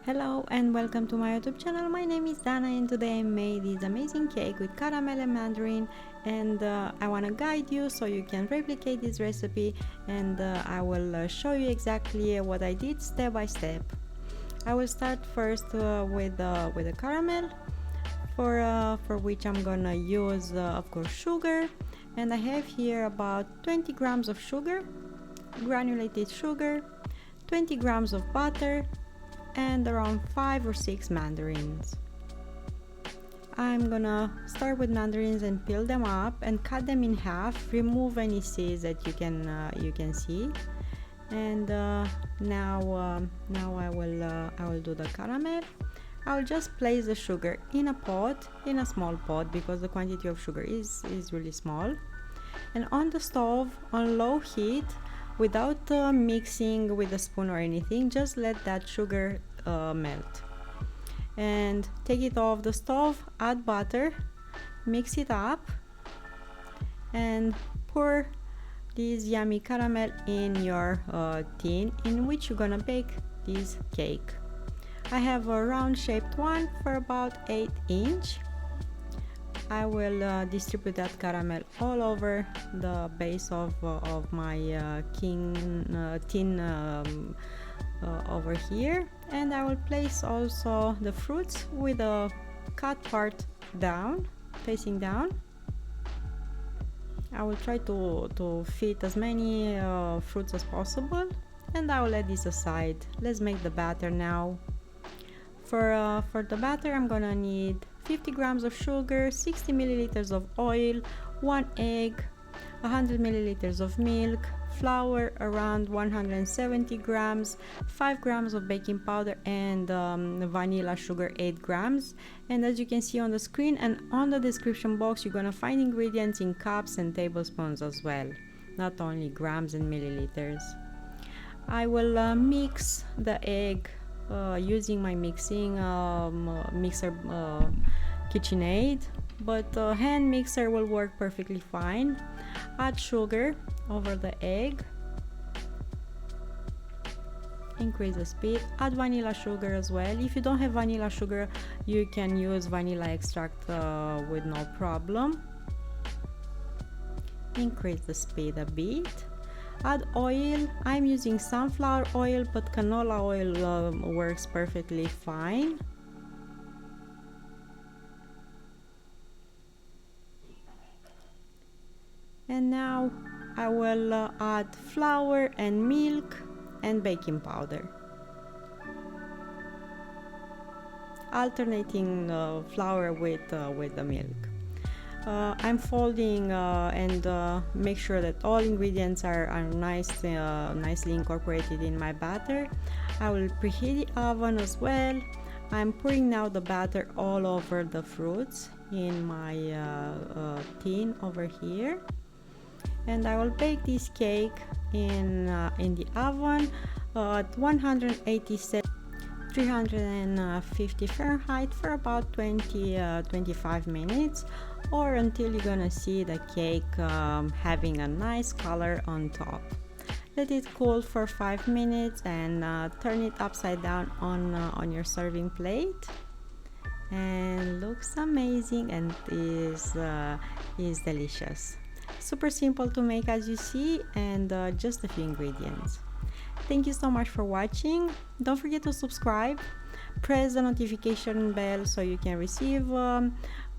Hello and welcome to my YouTube channel. My name is Dana and today I made this amazing cake with caramel and mandarin, and I want to guide you so you can replicate this recipe, and I will show you exactly what I did step by step. I will start first with the caramel, for which I'm gonna use of course sugar, and I have here about 20 grams of sugar, granulated sugar, 20 grams of butter, and around 5 or 6 mandarins. I'm gonna start with mandarins and peel them up and cut them in half, remove any seeds that you can see, and now I will do the caramel. I'll just place the sugar in a pot, in a small pot, because the quantity of sugar is really small, and on the stove on low heat, without mixing with a spoon or anything. Just let that sugar melt and take it off the stove, add butter, mix it up, and pour this yummy caramel in your tin in which you're gonna bake this cake. I have a round shaped one for about 8 inch. I will distribute that caramel all over the base of my tin over here, and I will place also the fruits with the cut part down, facing down. I will try to fit as many fruits as possible, and I will let this aside. Let's make the batter now. For the batter, I'm gonna need 50 grams of sugar, 60 milliliters of oil, 1 egg, 100 milliliters of milk, flour around 170 grams, 5 grams of baking powder, and vanilla sugar 8 grams. And as you can see on the screen and on the description box, you're gonna find ingredients in cups and tablespoons as well, not only grams and milliliters. I will mix the egg using my mixing mixer KitchenAid, but hand mixer will work perfectly fine. Add sugar over the egg, increase the speed, add vanilla sugar as well. If you don't have vanilla sugar, you can use vanilla extract with no problem. Increase the speed a bit. Add oil. I'm using sunflower oil, but canola oil works perfectly fine. And now I will add flour and milk and baking powder, alternating flour with the milk. I'm folding and make sure that all ingredients are nicely incorporated in my batter. I will preheat the oven as well. I'm pouring now the batter all over the fruits in my tin over here, and I will bake this cake in the oven at 350 Fahrenheit for about 25 minutes, or until you're gonna see the cake having a nice color on top. Let it cool for 5 minutes and turn it upside down on your serving plate, and looks amazing and is delicious. Super simple to make, as you see, and just a few ingredients. Thank you so much for watching. Don't forget to subscribe, press the notification bell so you can receive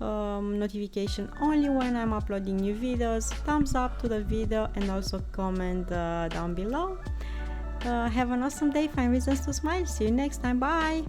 notification only when I'm uploading new videos. Thumbs up to the video and also comment down below. Have an awesome day, find reasons to smile. See you next time, bye.